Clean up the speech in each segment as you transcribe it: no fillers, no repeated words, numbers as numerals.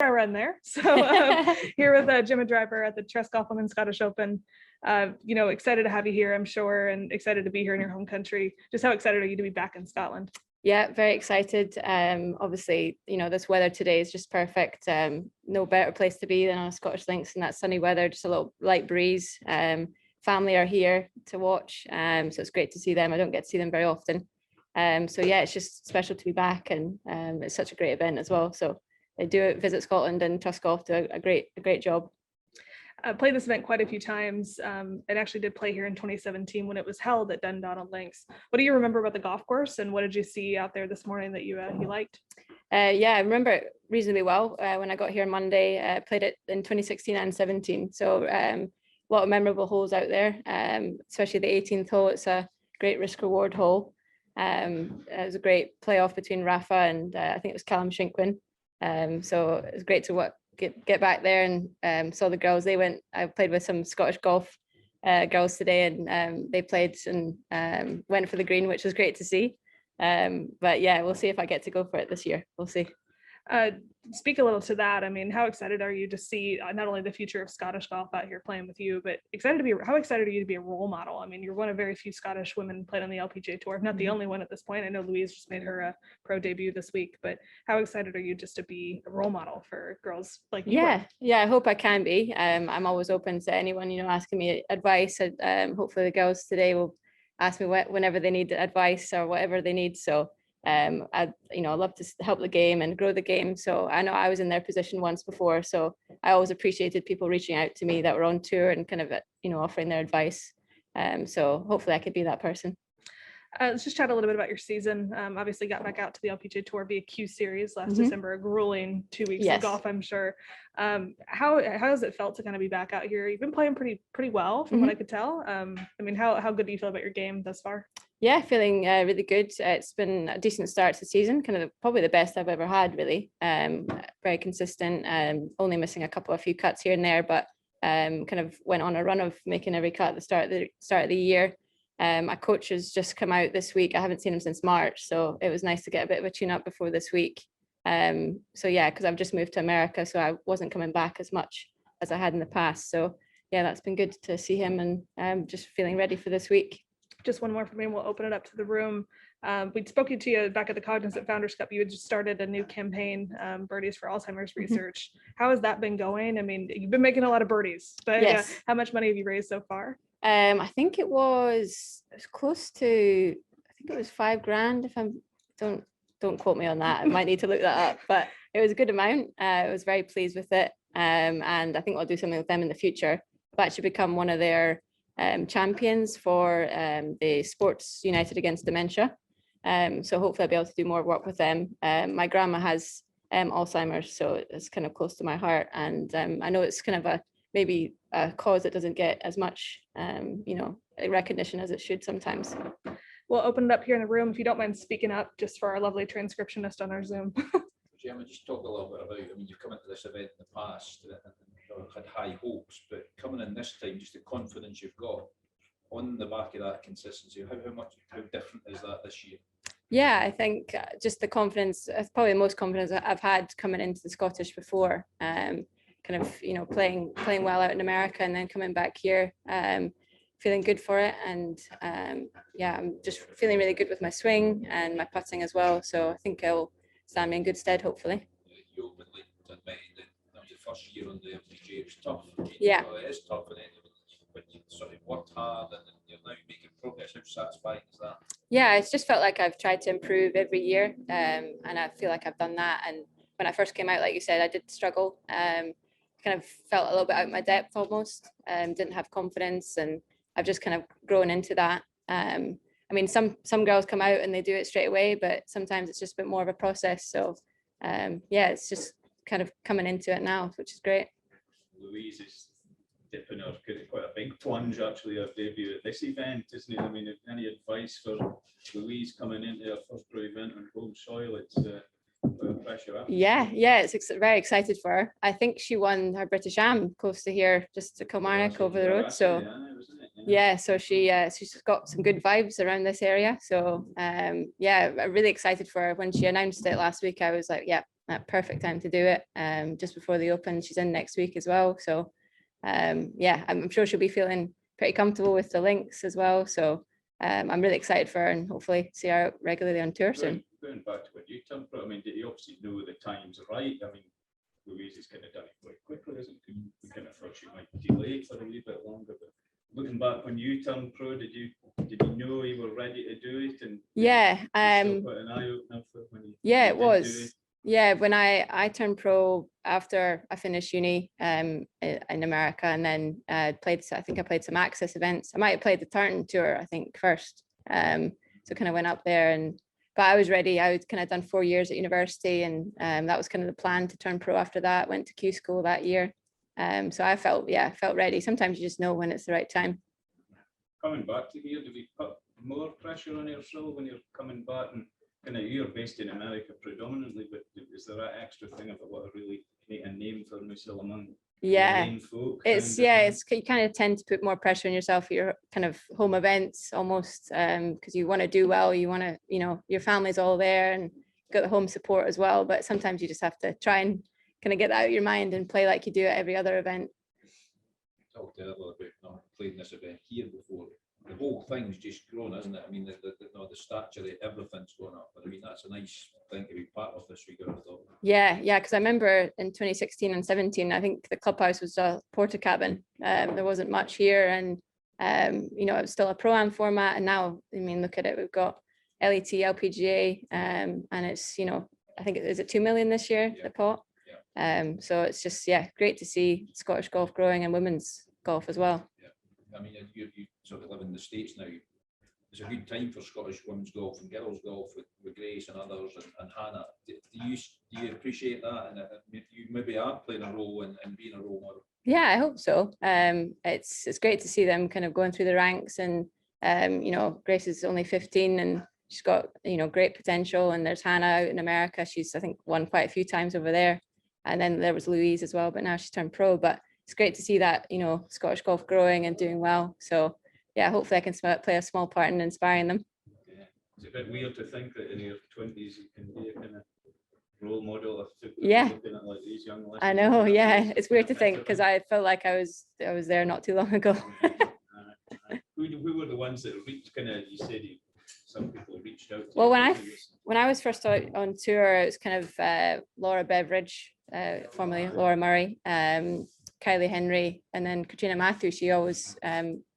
I run there. So here with Gemma Dryburgh at the Trust Golf Women's Scottish Open. Excited to have you here, I'm sure, and excited to be here in your home country. Just how excited are you to be back in Scotland? Yeah, very excited. Obviously, this weather today is just perfect. No better place to be than on a Scottish links in that sunny weather, just a little light breeze. Family are here to watch, so it's great to see them. I don't get to see them very often. So yeah, it's just special to be back, and it's such a great event as well. So they do it, Visit Scotland and Trust Golf do a great job. I played this event quite a few times. It actually did play here in 2017 when it was held at Dundonald Links. What do you remember about the golf course, and what did you see out there this morning that you liked? Yeah, I remember it reasonably well. When I got here on Monday, I played it in 2016 and 17. So a lot of memorable holes out there, especially the 18th hole. It's a great risk reward hole. It was a great playoff between Rafa and I think it was Callum Shinkwin. So it was great to get back there and saw the girls. I played with some Scottish golf girls today, and they played and went for the green, which was great to see. But yeah, we'll see if I get to go for it this year. We'll see. Speak a little to that. I mean, how excited are you to see not only the future of Scottish golf out here playing with you, but how excited are you to be a role model? I mean, you're one of very few Scottish women playing on the LPGA tour, if not the only one at this point. I know Louise just made her pro debut this week, but how excited are you just to be a role model for girls like you? Yeah, I hope I can be. I'm always open to anyone, asking me advice. Hopefully the girls today will ask me whenever they need advice or whatever they need. So I'd love to help the game and grow the game. So I know I was in their position once before, so I always appreciated people reaching out to me that were on tour and kind of offering their advice. So hopefully I could be that person. Let's just chat a little bit about your season. Obviously got back out to the LPGA Tour via Q Series last December, a grueling 2 weeks of golf, I'm sure. How has it felt to kind of be back out here? You've been playing pretty well from what I could tell. How good do you feel about your game thus far? Yeah, feeling really good. It's been a decent start to the season, probably the best I've ever had, really. Very consistent, only missing a few cuts here and there, but kind of went on a run of making every cut at the start of the year. My coach has just come out this week. I haven't seen him since March, so it was nice to get a bit of a tune up before this week. So yeah, because I've just moved to America, so I wasn't coming back as much as I had in the past. So yeah, that's been good to see him, and just feeling ready for this week. Just one more for me, and we'll open it up to the room. We'd spoken to you back at the Cognizant Founders Cup. You had just started a new campaign, Birdies for Alzheimer's Research. How has that been going? I mean, you've been making a lot of birdies, but yes. How much money have you raised so far? I think it was close to, I think it was $5,000. If don't quote me on that. I might need to look that up, but it was a good amount. I was very pleased with it, and I think I'll do something with them in the future. I've actually become one of their champions for the Sports United Against Dementia. So hopefully I'll be able to do more work with them. My grandma has Alzheimer's, so it's kind of close to my heart, and I know it's kind of maybe a cause that doesn't get as much recognition as it should sometimes. We'll open it up here in the room if you don't mind speaking up, just for our lovely transcriptionist on our Zoom. Gemma, just talk a little bit about, you've come into this event in the past and had high hopes, but coming in this time, just the confidence you've got on the back of that consistency, how different is that this year? Yeah, I think just the confidence, probably the most confidence I've had coming into the Scottish before. Kind of playing well out in America and then coming back here, feeling good for it, and yeah, I'm just feeling really good with my swing and my putting as well, so I think it'll stand me in good stead, hopefully. You openly admitted that your first year on the LPGA was tough. Yeah, it is tough, and when you sort of worked hard and you're now making progress, how satisfying is that? Yeah, it's just felt like I've tried to improve every year, and I feel like I've done that. And when I first came out, like you said, I did struggle. Kind of felt a little bit out of my depth almost, didn't have confidence, and I've just kind of grown into that. I mean, some girls come out and they do it straight away, but sometimes it's just a bit more of a process. So yeah, it's just kind of coming into it now, which is great. Louise is dipping her quite a big plunge actually, her debut at this event, isn't it? I mean, any advice for Louise coming into her first pro event on home soil? It's pressure. Yeah, it's very excited for her. I think she won her British Am close to here, just to Kilmarnock over the road. So yeah, so she's got some good vibes around this area. So yeah, I'm really excited for her. When she announced it last week, I was like, yeah, perfect time to do it. Just before the Open, she's in next week as well. So yeah, I'm sure she'll be feeling pretty comfortable with the links as well. So I'm really excited for her, and hopefully see her out regularly on tour soon. Going back to what you turned pro, I mean, did you obviously know the times right? I mean, Louise has kind of done it quite quickly, isn't it? We kind of thought she might delay for a wee bit longer, but looking back when you turned pro, did you know you were ready to do it? And yeah, still quite an eye opener for when you yeah, it did do was. Yeah, when I turned pro after I finished uni in America, and then I think I played some access events. I might have played the Tartan Tour, I think, first. So kind of went up there, but I was ready. I was kind of done 4 years at university, and that was kind of the plan to turn pro after that. Went to Q school that year. So I felt ready. Sometimes you just know when it's the right time. Coming back to here, do we put more pressure on yourself when you're coming back? And kind of, you're based in America predominantly, but is there that extra thing about what I really make a name for myself among folk? It's you kind of tend to put more pressure on yourself for your kind of home events almost, because you want to do well, you want to, your family's all there and got the home support as well, but sometimes you just have to try and kind of get that out of your mind and play like you do at every other event. Talked a little bit about playing this event here before. The whole thing's just grown, isn't it? I mean, the stature, everything's going up. But I mean, that's a nice thing to be part of this week. Yeah, because I remember in 2016 and 17, I think the clubhouse was a porta cabin. There wasn't much here, and it was still a pro-am format. And now, I mean, look at it. We've got LET, LPGA, and it's I think is it 2 million this year, the pot. So it's just great to see Scottish golf growing and women's golf as well. I mean, you sort of live in the States now. It's a good time for Scottish women's golf and girls golf with Grace and others and Hannah. Do you appreciate that? And you maybe are playing a role in being a role model? Yeah, I hope so. It's great to see them kind of going through the ranks, and Grace is only 15 and she's got great potential. And there's Hannah out in America. She's, I think, won quite a few times over there. And then there was Louise as well, but now she's turned pro. But it's great to see that, Scottish golf growing and doing well. So yeah, hopefully I can play a small part in inspiring them. Yeah. It's a bit weird to think that in your 20s you can be a kind of role model of looking at like these young lessons. I know, yeah. It's weird to think because I felt like I was there not too long ago. Who were the ones that reached you said some people reached out to well, when I was first out on tour, it was kind of Laura Beveridge, formerly Laura Murray, Kylie Henry, and then Katrina Matthews. She always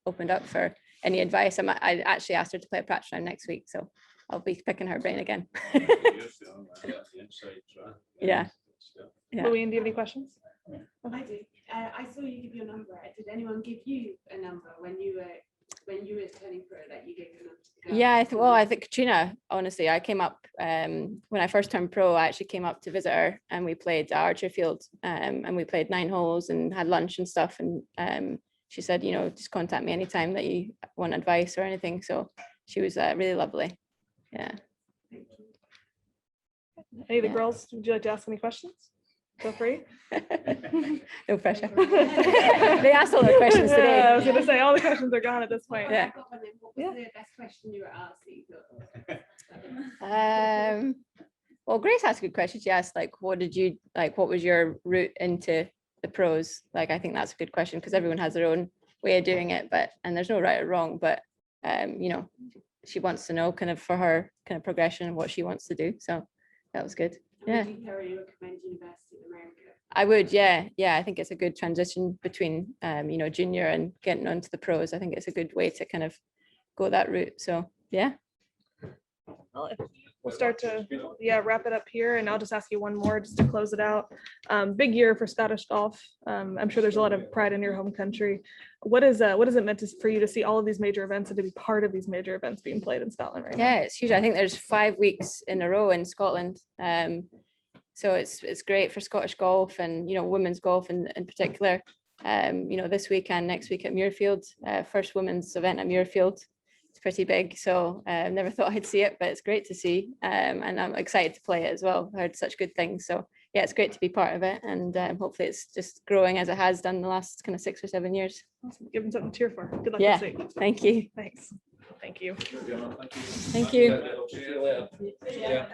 opened up for any advice. I actually asked her to play a practice round next week, so I'll be picking her brain again. Yeah. Louise, do you have any questions? I do. I saw you give your number. Did anyone give you a number when you were turning pro that you gave your number to the girls? Yeah, I think Katrina, honestly, I came up when I first turned pro. I actually came up to visit her, and we played Archer Field, and we played 9 holes and had lunch and stuff. And she said, just contact me anytime that you want advice or anything. So she was really lovely. Yeah. Thank you. Any of the girls, would you like to ask any questions? Feel free. No pressure. They asked all the questions today. Yeah, I was going to say all the questions are gone at this point. Yeah. What was the best question you were asked? Well, Grace asked a good question. She asked, what was your route into the pros? I think that's a good question because everyone has their own way of doing it, and there's no right or wrong, but she wants to know kind of for her kind of progression and what she wants to do. So that was good. Yeah. Would you thoroughly recommend University of America? I would, yeah. I think it's a good transition between junior and getting onto the pros. I think it's a good way to kind of go that route. So yeah. Well, we'll start to wrap it up here, and I'll just ask you one more just to close it out. Big year for Scottish golf. I'm sure there's a lot of pride in your home country. What is it meant for you to see all of these major events and to be part of these major events being played in Scotland right now? Yeah, it's huge. I think there's 5 weeks in a row in Scotland. So it's great for Scottish golf and women's golf in particular. This weekend, next week at Muirfield, first women's event at Muirfield. It's pretty big, so never thought I'd see it, but it's great to see, and I'm excited to play it as well. I heard such good things, so yeah, it's great to be part of it, and hopefully it's just growing as it has done the last kind of 6 or 7 years. Awesome. Give them something to cheer for. Good luck this week. Thank you. Thanks. Thank you. Thank you. See you later.